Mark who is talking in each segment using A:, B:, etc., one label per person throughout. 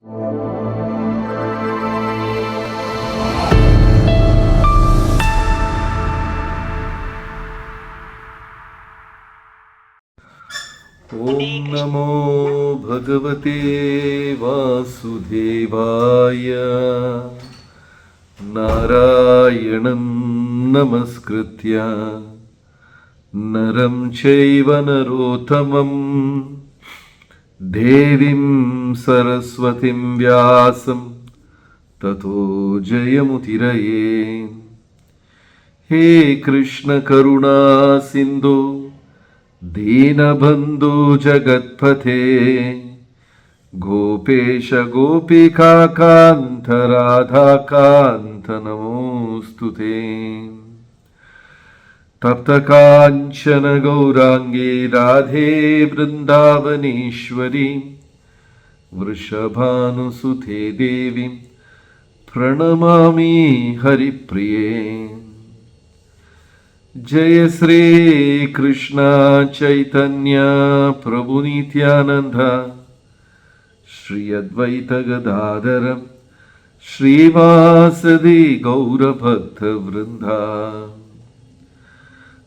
A: ഓം നമോ ഭഗവതേ വാസുദേവായ. നാരായണം നമസ്കൃത്യ നരം ചൈവ നരോത്തമം ദേവീം സരസ്വതീം വ്യാസം തതോ ജയമുദിരയേ. ഹേ കൃഷ്ണ കരുണാ സിന്ധു ദീനബന്ധു ജഗത്പഥേ ഗോപേശ ഗോപികാകാന്ത രാധാകാന്ത നമോസ്തുതേ. തപ്തകാഞ്ചന ഗൗരാംഗേ രാധേ വൃന്ദാവനേശ്വരി വൃഷഭാനുസുതേ ദേവി പ്രണമാമി ഹരിപ്രിയേ. ജയ ശ്രീ കൃഷ്ണ ചൈതന്യ പ്രഭു നിത്യാനന്ദ ശ്രീ അദ്വൈത ഗദാധര ശ്രീവാസദി ഗൗരഭക്ത വൃന്ദ.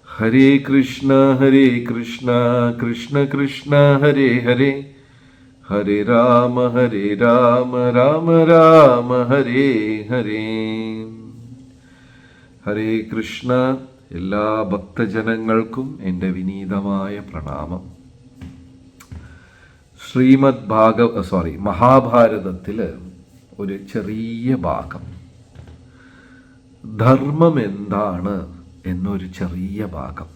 A: ഹരേ കൃഷ്ണ കൃഷ്ണ കൃഷ്ണ ഹരേ ഹരേ, ഹരേ രാമ രാമ രാമ ഹരേ ഹരേ. ഹരേ കൃഷ്ണ. എല്ലാ ഭക്തജനങ്ങൾക്കും എൻ്റെ വിനീതമായ പ്രണാമം. മഹാഭാരതത്തിൽ ഒരു ചെറിയ ഭാഗം, ധർമ്മം എന്താണ് എന്നൊരു ചെറിയ ഭാഗം.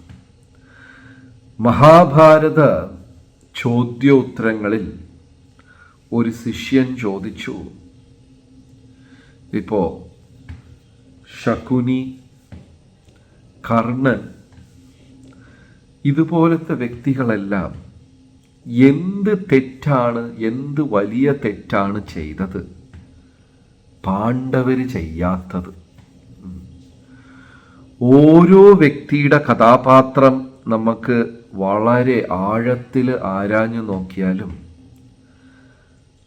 A: മഹാഭാരത ചോദ്യോത്തരങ്ങളിൽ ഒരു ശിഷ്യൻ ചോദിച്ചു, ഇപ്പോൾ ശകുനി, കർണൻ, ഇതുപോലത്തെ വ്യക്തികളെല്ലാം എന്ത് വലിയ തെറ്റാണ് ചെയ്തത് പാണ്ഡവര് ചെയ്യാത്തത്? ഓരോ വ്യക്തിയുടെ കഥാപാത്രം നമുക്ക് വളരെ ആഴത്തിൽ ആരാഞ്ഞു നോക്കിയാലും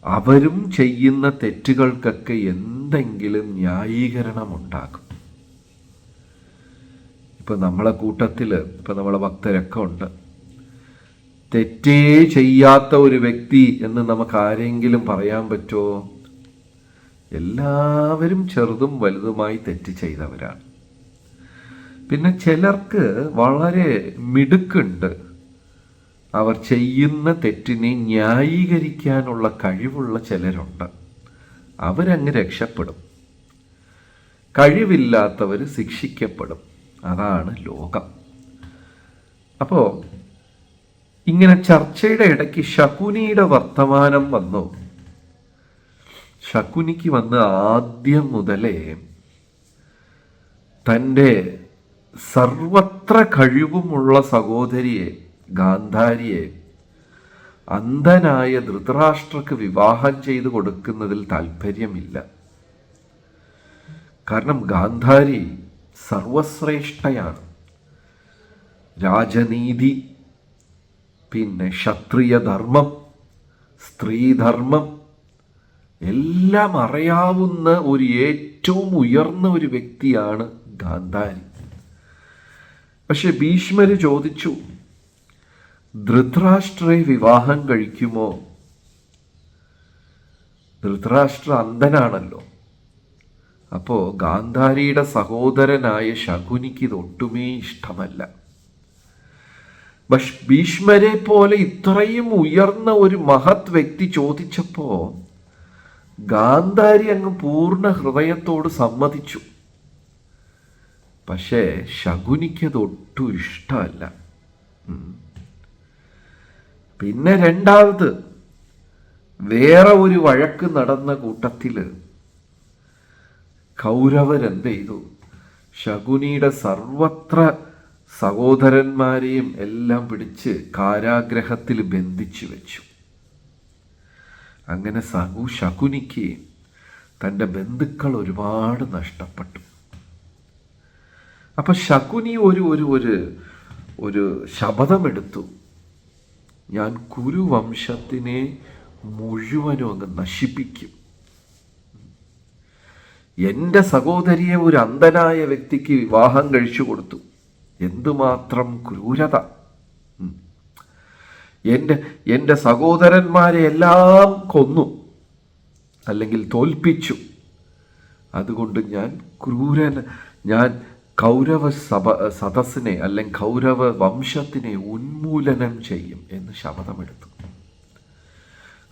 A: അവരും ചെയ്യുന്ന തെറ്റുകൾക്കൊക്കെ എന്തെങ്കിലും ന്യായീകരണമുണ്ടാകും. ഇപ്പം നമ്മളെ കൂട്ടത്തിൽ ഇപ്പം നമ്മളെ ഭക്തരൊക്കെ ഉണ്ട്. തെറ്റേ ചെയ്യാത്ത ഒരു വ്യക്തി എന്ന് നമുക്ക് ആരെങ്കിലും പറയാൻ പറ്റുമോ? എല്ലാവരും ചെറുതും വലുതുമായി തെറ്റ് ചെയ്തവരാണ്. പിന്നെ ചിലർക്ക് വളരെ മിടുക്കുണ്ട്. അവർ ചെയ്യുന്ന തെറ്റിനെ ന്യായീകരിക്കാനുള്ള കഴിവുള്ള ചിലരുണ്ട്. അവരങ്ങ് രക്ഷപ്പെടും. കഴിവില്ലാത്തവർ ശിക്ഷിക്കപ്പെടും. അതാണ് ലോകം. അപ്പോൾ ഇങ്ങനെ ചർച്ചയുടെ ഇടയ്ക്ക് ശകുനിയുടെ വർത്തമാനം വന്നു. ശകുനിക്ക് വന്ന് ആദ്യം മുതലേ തൻ്റെ സർവത്ര കഴിവുമുള്ള സഹോദരിയെ ഗാന്ധാരിയെ അന്ധനായ ധൃതരാഷ്ട്രക്ക് വിവാഹം ചെയ്തു കൊടുക്കുന്നതിൽ താല്പര്യമില്ല. കാരണം ഗാന്ധാരി സർവശ്രേഷ്ഠയാണ്. രാജനീതി, പിന്നെ ക്ഷത്രിയധർമ്മം, സ്ത്രീധർമ്മം എല്ലാം അറിയാവുന്ന ഏറ്റവും ഉയർന്ന ഒരു വ്യക്തിയാണ് ഗാന്ധാരി. പക്ഷെ ഭീഷ്മര് ചോദിച്ചു, ധൃതരാഷ്ട്രയെ വിവാഹം കഴിക്കുമോ? ധൃതരാഷ്ട്ര അന്ധനാണല്ലോ. അപ്പോൾ ഗാന്ധാരിയുടെ സഹോദരനായ ശകുനിക്ക് ഇതൊട്ടുമേ ഇഷ്ടമല്ല. ഭീഷ്മരെ പോലെ ഇത്രയും ഉയർന്ന ഒരു മഹത് വ്യക്തി ചോദിച്ചപ്പോ ഗാന്ധാരി അങ്ങ് പൂർണ്ണ ഹൃദയത്തോട് സമ്മതിച്ചു. പക്ഷേ ശകുനിക്കത് ഒട്ടും ഇഷ്ടമല്ല. പിന്നെ രണ്ടാമത് വേറെ ഒരു വഴക്ക് നടന്ന കൂട്ടത്തില് കൗരവരെന്ത് ചെയ്തു? ശകുനിയുടെ സർവത്ര സഹോദരന്മാരെയും എല്ലാം പിടിച്ച് കാരാഗ്രഹത്തിൽ ബന്ധിച്ചു വെച്ചു. അങ്ങനെ ശകുനിക്ക് തൻ്റെ ബന്ധുക്കൾ ഒരുപാട് നഷ്ടപ്പെട്ടു. അപ്പൊ ശകുനി ഒരു ശപഥമെടുത്തു, ഞാൻ കുരുവംശത്തിനെ മുഴുവനും അങ്ങ് നശിപ്പിക്കും. എൻ്റെ സഹോദരിയെ ഒരു അന്ധനായ വ്യക്തിക്ക് വിവാഹം കഴിച്ചു കൊടുത്തു. എന്തുമാത്രം ക്രൂരത! എൻ്റെ സഹോദരന്മാരെ എല്ലാം കൊന്നു, അല്ലെങ്കിൽ തോൽപ്പിച്ചു. അതുകൊണ്ട് ഞാൻ കൗരവ സദസ്സിനെ അല്ലെങ്കിൽ കൗരവ വംശത്തിനെ ഉന്മൂലനം ചെയ്യും എന്ന് ശപഥമെടുത്തു.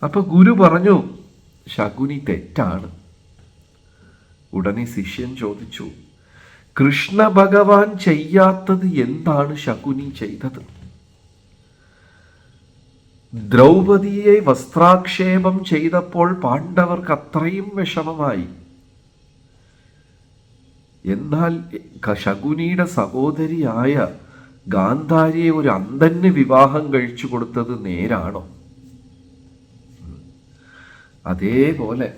A: അപ്പൊ ഗുരു പറഞ്ഞു, ശകുനി തെറ്റാണ്. ഉടനെ ശിഷ്യൻ ചോദിച്ചു, കൃഷ്ണ ഭഗവാൻ ചെയ്യാത്തത് എന്താണ് ശകുനി ചെയ്തത്? ദ്രൗപദിയെ വസ്ത്രാക്ഷേപം ചെയ്തപ്പോൾ പാണ്ഡവർക്ക് അത്രയും വിഷമമായി. എന്നാൽ ശകുനിയുടെ സഹോദരിയായ ഗാന്ധാരിയെ ഒരു അന്ധന് വിവാഹം കഴിച്ചു കൊടുത്തത് നേരാണോ? അതേപോലെ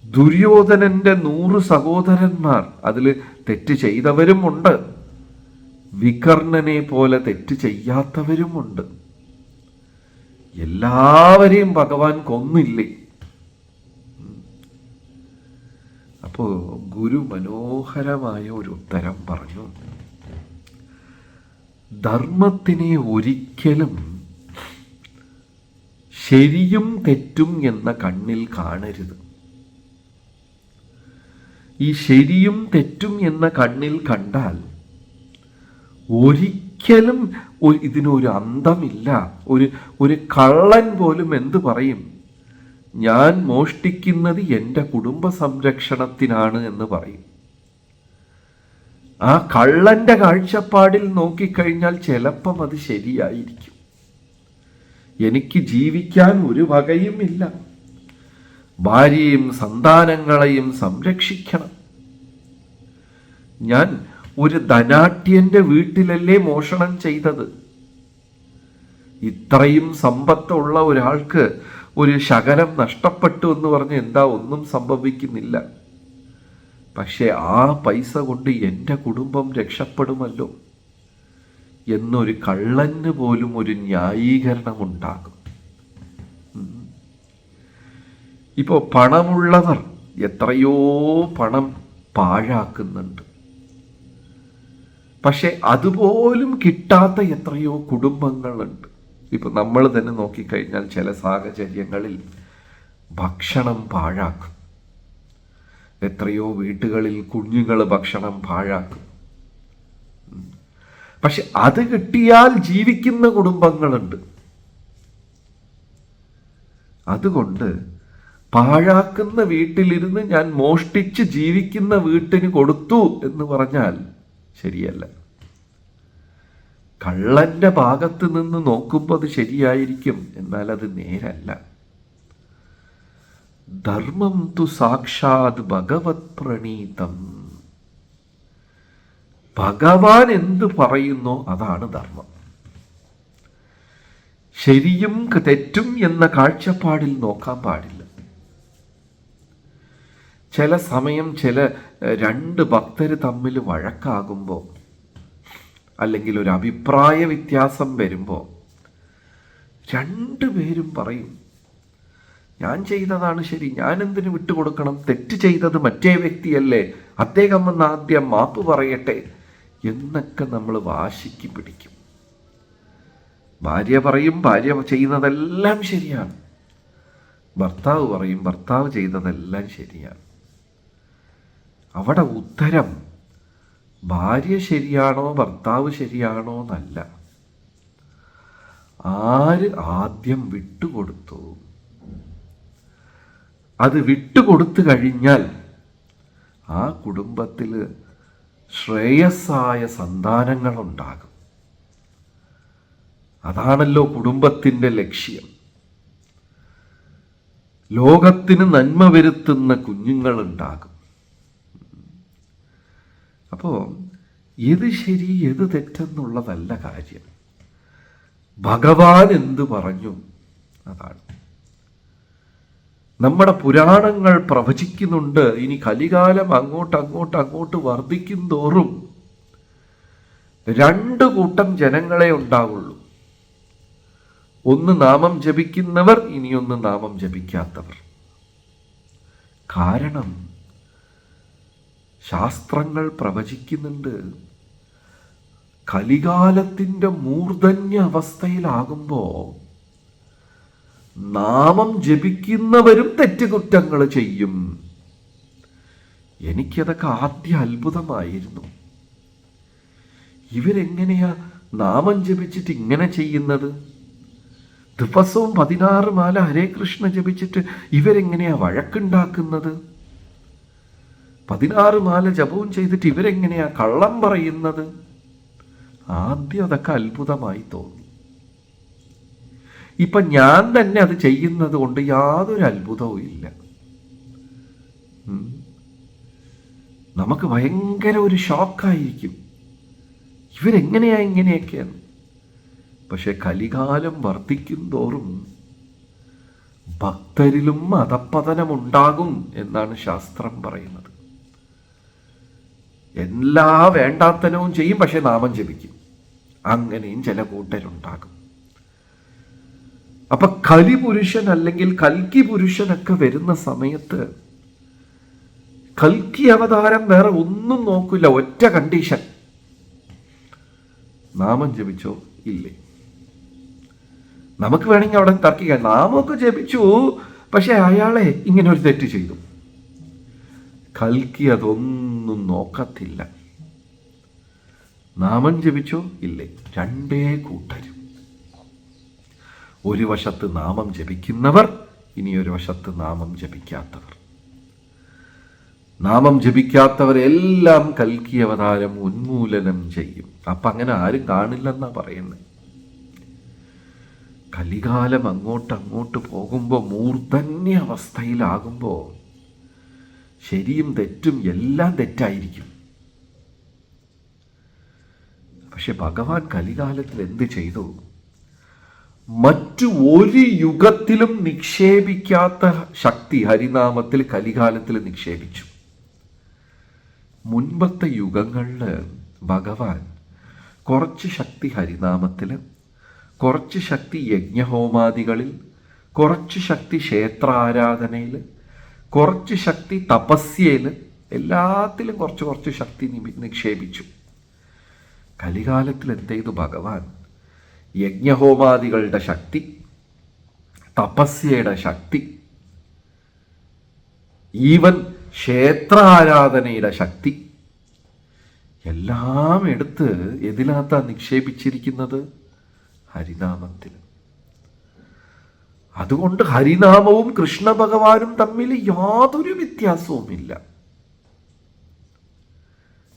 A: ദുര്യോധനന്റെ 100 സഹോദരന്മാർ, അതിൽ തെറ്റ് ചെയ്തവരുമുണ്ട്, വികർണനെ പോലെ തെറ്റ് ചെയ്യാത്തവരുമുണ്ട്. എല്ലാവരെയും ഭഗവാൻ കൊന്നില്ലേ? അപ്പോ ഗുരു മനോഹരമായ ഒരു ഉത്തരം പറഞ്ഞു. ധർമ്മത്തിനെ ഒരിക്കലും ശരിയും തെറ്റും എന്ന കണ്ണിൽ കാണരുത്. ഈ ശരിയും തെറ്റും എന്ന കണ്ണിൽ കണ്ടാൽ ഒരിക്കലും ഇതിനൊരു അന്തമില്ല. ഒരു കള്ളൻ പോലും എന്തു പറയും? ഞാൻ മോഷ്ടിക്കുന്നത് എൻ്റെ കുടുംബ സംരക്ഷണത്തിനാണ് എന്ന് പറയും. ആ കള്ളന്റെ കാഴ്ചപ്പാടിൽ നോക്കിക്കഴിഞ്ഞാൽ ചിലപ്പം അത് ശരിയായിരിക്കും. എനിക്ക് ജീവിക്കാൻ ഒരു വകയുമില്ല, ഭാര്യയും സന്താനങ്ങളെയും സംരക്ഷിക്കണം. ഞാൻ ഒരു ധനാഢ്യന്റെ വീട്ടിലല്ലേ മോഷണം ചെയ്തത്? ഇത്രയും സമ്പത്തുള്ള ഒരാൾക്ക് ഒരു ശകലം നഷ്ടപ്പെട്ടു എന്ന് പറഞ്ഞ് എന്താ ഒന്നും സംഭവിക്കുന്നില്ല. പക്ഷെ ആ പൈസ കൊണ്ട് എൻ്റെ കുടുംബം രക്ഷപ്പെടുമല്ലോ എന്നൊരു കള്ളന് പോലും ഒരു ന്യായീകരണം ഉണ്ടാകും. ഇപ്പോൾ പണമുള്ളവർ എത്രയോ പണം പാഴാക്കുന്നുണ്ട്. പക്ഷെ അതുപോലും കിട്ടാത്ത എത്രയോ കുടുംബങ്ങളുണ്ട്. ഇപ്പൊ നമ്മൾ തന്നെ നോക്കിക്കഴിഞ്ഞാൽ ചില സാഹചര്യങ്ങളിൽ ഭക്ഷണം പാഴാക്കും. എത്രയോ വീട്ടുകളിൽ കുഞ്ഞുങ്ങൾ ഭക്ഷണം പാഴാക്കും. പക്ഷെ അത് കിട്ടിയാൽ ജീവിക്കുന്ന കുടുംബങ്ങളുണ്ട്. അതുകൊണ്ട് പാഴാക്കുന്ന വീട്ടിലിരുന്ന് ഞാൻ മോഷ്ടിച്ച് ജീവിക്കുന്ന വീട്ടിന് കൊടുത്തു എന്ന് പറഞ്ഞാൽ ശരിയല്ല. കള്ളന്റെ ഭാഗത്ത് നിന്ന് നോക്കുമ്പോൾ അത് ശരിയായിരിക്കും, എന്നാൽ അത് നേരല്ല. ധർമ്മം തു സാക്ഷാത് ഭഗവത് പ്രണീതം. ഭഗവാൻ എന്ത് പറയുന്നോ അതാണ് ധർമ്മം. ശരിയും തെറ്റും എന്ന കാഴ്ചപ്പാടിൽ നോക്കാൻ പാടില്ല. ചില സമയം രണ്ട് ഭക്തർ തമ്മിൽ വഴക്കാകുമ്പോൾ, അല്ലെങ്കിൽ ഒരു അഭിപ്രായ വ്യത്യാസം വരുമ്പോൾ രണ്ടുപേരും പറയും, ഞാൻ ചെയ്തതാണ് ശരി, ഞാൻ എന്തിനു വിട്ടുകൊടുക്കണം, തെറ്റ് ചെയ്തത് മറ്റേ വ്യക്തിയല്ലേ, അദ്ദേഹം വന്ന് ആദ്യം മാപ്പ് പറയട്ടെ എന്നൊക്കെ നമ്മൾ വാശിക്ക് പിടിക്കും. ഭാര്യ പറയും ഭാര്യ ചെയ്യുന്നതെല്ലാം ശരിയാണ്, ഭർത്താവ് പറയും ഭർത്താവ് ചെയ്തതെല്ലാം ശരിയാണ്. അവിടെ ഉത്തരം ഭാര്യ ശരിയാണോ ഭർത്താവ് ശരിയാണോ എന്നല്ല, ആര് ആദ്യം വിട്ടുകൊടുത്തു. അത് വിട്ടുകൊടുത്തു കഴിഞ്ഞാൽ ആ കുടുംബത്തിൽ ശ്രേയസ്സായ സന്താനങ്ങളുണ്ടാകും. അതാണല്ലോ കുടുംബത്തിൻ്റെ ലക്ഷ്യം. ലോകത്തിന് നന്മ വരുത്തുന്ന കുഞ്ഞുങ്ങളുണ്ടാകും. അപ്പോൾ ഏത് ശരി ഏത് തെറ്റെന്നുള്ളതല്ല കാര്യം, ഭഗവാൻ എന്തു പറഞ്ഞു അതാണ്. നമ്മുടെ പുരാണങ്ങൾ പ്രവചിക്കുന്നുണ്ട്, ഇനി കലികാലം അങ്ങോട്ട് വർദ്ധിക്കും തോറും 2 കൂട്ടം ജനങ്ങളെ ഉണ്ടാവുള്ളൂ. ഒന്ന് നാമം ജപിക്കുന്നവർ, ഇനിയൊന്ന് നാമം ജപിക്കാത്തവർ. കാരണം ശാസ്ത്രങ്ങൾ പ്രവചിക്കുന്നുണ്ട്, കലികാലത്തിൻ്റെ മൂർധന്യ അവസ്ഥയിലാകുമ്പോൾ നാമം ജപിക്കുന്നവരും തെറ്റുകുറ്റങ്ങൾ ചെയ്യും. എനിക്കതൊക്കെ ആദ്യ അത്ഭുതമായിരുന്നു. ഇവരെങ്ങനെയാ നാമം ജപിച്ചിട്ട് ഇങ്ങനെ ചെയ്യുന്നത്? ദിവസവും 16 മാല ഹരേ കൃഷ്ണ ജപിച്ചിട്ട് ഇവരെങ്ങനെയാ വഴക്കുണ്ടാക്കുന്നത്? 16 മാല ജപവും ചെയ്തിട്ട് ഇവരെങ്ങനെയാ കള്ളം പറയുന്നത്? ആദ്യം അതൊക്കെ അത്ഭുതമായി തോന്നി. ഇപ്പൊ ഞാൻ തന്നെ അത് ചെയ്യുന്നത് കൊണ്ട് യാതൊരു അത്ഭുതവും ഇല്ല. നമുക്ക് ഭയങ്കര ഒരു ഷോക്കായിരിക്കും, ഇവരെങ്ങനെയാ ഇങ്ങനെയൊക്കെയാണ്. പക്ഷെ കലികാലം വർദ്ധിക്കും തോറും ഭക്തരിലും അധപ്പതനമുണ്ടാകും എന്നാണ് ശാസ്ത്രം പറയുന്നത്. എല്ലാ വേണ്ടാത്തനവും ചെയ്യും, പക്ഷെ നാമം ജപിക്കും. അങ്ങനെയും ചില കൂട്ടരുണ്ടാകും. അപ്പൊ കലിപുരുഷൻ അല്ലെങ്കിൽ കൽക്കി പുരുഷനൊക്കെ വരുന്ന സമയത്ത് കൽക്കി അവതാരം വേറെ ഒന്നും നോക്കില്ല, ഒറ്റ കണ്ടീഷൻ: നാമം ജപിച്ചോ ഇല്ലേ. നമുക്ക് വേണമെങ്കിൽ അവിടെ തർക്കിക്കാം, നാമമൊക്കെ ജപിച്ചു, പക്ഷെ അയാളെ ഇങ്ങനെ ഒരു തെറ്റ് ചെയ്തു. കൽക്കി അതൊന്നും നോക്കത്തില്ല. നാമം ജപിച്ചോ ഇല്ലേ, രണ്ടേ കൂട്ടരും. ഒരു വശത്ത് നാമം ജപിക്കുന്നവർ, ഇനി ഒരു വശത്ത് നാമം ജപിക്കാത്തവർ. നാമം ജപിക്കാത്തവരെല്ലാം കൽക്കി അവതാരം ഉന്മൂലനം ചെയ്യും. അപ്പം അങ്ങനെ ആരും കാണില്ലെന്നാ പറയുന്നത്. കലികാലം അങ്ങോട്ട് പോകുമ്പോൾ, മൂർധന്യ അവസ്ഥയിലാകുമ്പോൾ ശരിയും തെറ്റും എല്ലാം തെറ്റായിരിക്കും. പക്ഷെ ഭഗവാൻ കലികാലത്തിൽ എന്ത് ചെയ്തു? മറ്റു ഒരു യുഗത്തിലും നിക്ഷേപിക്കാത്ത ശക്തി ഹരിനാമത്തിൽ കലികാലത്തിൽ നിക്ഷേപിച്ചു. മുൻപത്തെ യുഗങ്ങളിൽ ഭഗവാൻ കുറച്ച് ശക്തി ഹരിനാമത്തിൽ, കുറച്ച് ശക്തി യജ്ഞഹോമാദികളിൽ, കുറച്ച് ശക്തി ക്ഷേത്രാരാധനയിൽ, കുറച്ച് ശക്തി തപസ്യയിൽ, എല്ലാത്തിലും കുറച്ച് ശക്തി നിക്ഷേപിച്ചു. കലികാലത്തിൽ എന്ത് ചെയ്തു ഭഗവാൻ? യജ്ഞഹോമാദികളുടെ ശക്തി, തപസ്യയുടെ ശക്തി, ഈവൻ ക്ഷേത്രാരാധനയുടെ ശക്തി എല്ലാം എടുത്ത് എതിനകത്താ നിക്ഷേപിച്ചിരിക്കുന്നത്? ഹരിനാമത്തിൽ. അതുകൊണ്ട് ഹരിനാമവും കൃഷ്ണ ഭഗവാനും തമ്മിൽ യാതൊരു വ്യത്യാസവുമില്ല.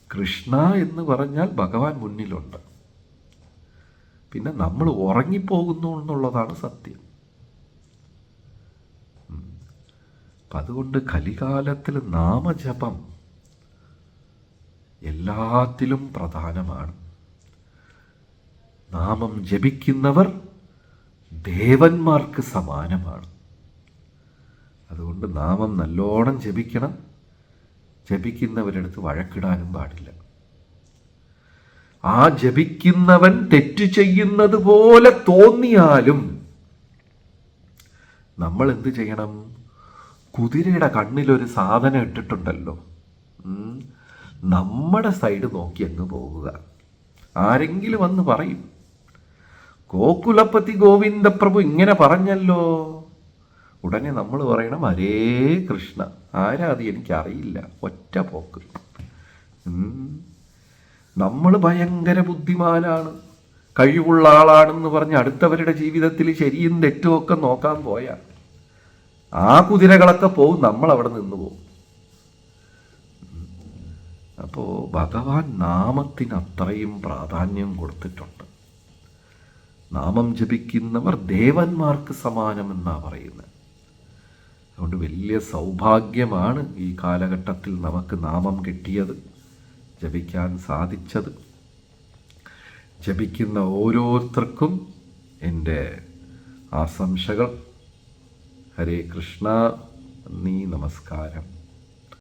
A: കൃഷ്ണ എന്ന് പറഞ്ഞാൽ ഭഗവാൻ മുന്നിലുണ്ട്, പിന്നെ നമ്മൾ ഉറങ്ങിപ്പോകുന്നു എന്നുള്ളതാണ് സത്യം. അപ്പം അതുകൊണ്ട് കലികാലത്തിൽ നാമജപം എല്ലാത്തിലും പ്രധാനമാണ്. നാമം ജപിക്കുന്നവർ ദേവന്മാർക്ക് സമാനമാണ്. അതുകൊണ്ട് നാമം നല്ലോണം ജപിക്കണം. ജപിക്കുന്നവരെടുത്ത് വഴക്കിടാനും പാടില്ല. ആ ജപിക്കുന്നവൻ തെറ്റ് ചെയ്യുന്നത് പോലെ തോന്നിയാലും നമ്മൾ എന്ത് ചെയ്യണം? കുതിരയുടെ കണ്ണിലൊരു സാധനം ഇട്ടിട്ടുണ്ടല്ലോ, നമ്മുടെ സൈഡ് നോക്കി അങ്ങ് പോകുക. ആരെങ്കിലും വന്ന് പറയും, ഗോകുലപതി ഗോവിന്ദപ്രഭു ഇങ്ങനെ പറഞ്ഞല്ലോ, ഉടനെ നമ്മൾ പറയണം ഹരേ കൃഷ്ണ. ആരാ അത്? എനിക്കറിയില്ല. ഒറ്റ പോക്ക്. നമ്മൾ ഭയങ്കര ബുദ്ധിമാനാണ്, കഴിവുള്ള ആളാണെന്ന് പറഞ്ഞ് അടുത്തവരുടെ ജീവിതത്തിൽ ശരിയും തെറ്റും ഒക്കെ നോക്കാൻ പോയാൽ ആ കുതിരകളൊക്കെ പോവും, നമ്മൾ അവിടെ നിന്ന് പോവും. അപ്പോൾ ഭഗവാൻ നാമത്തിന് അത്രയും പ്രാധാന്യം കൊടുത്തിട്ടുണ്ട്. നാമം ജപിക്കുന്നവർ ദേവന്മാർക്ക് സമാനമെന്നാണ് പറയുന്നത്. അതുകൊണ്ട് വലിയ സൗഭാഗ്യമാണ് ഈ കാലഘട്ടത്തിൽ നമുക്ക് നാമം കിട്ടിയത്, ജപിക്കാൻ സാധിച്ചത്. ജപിക്കുന്ന ഓരോരുത്തർക്കും എൻ്റെ ആശംസകൾ. ഹരേ കൃഷ്ണ. നന്ദി, നമസ്കാരം.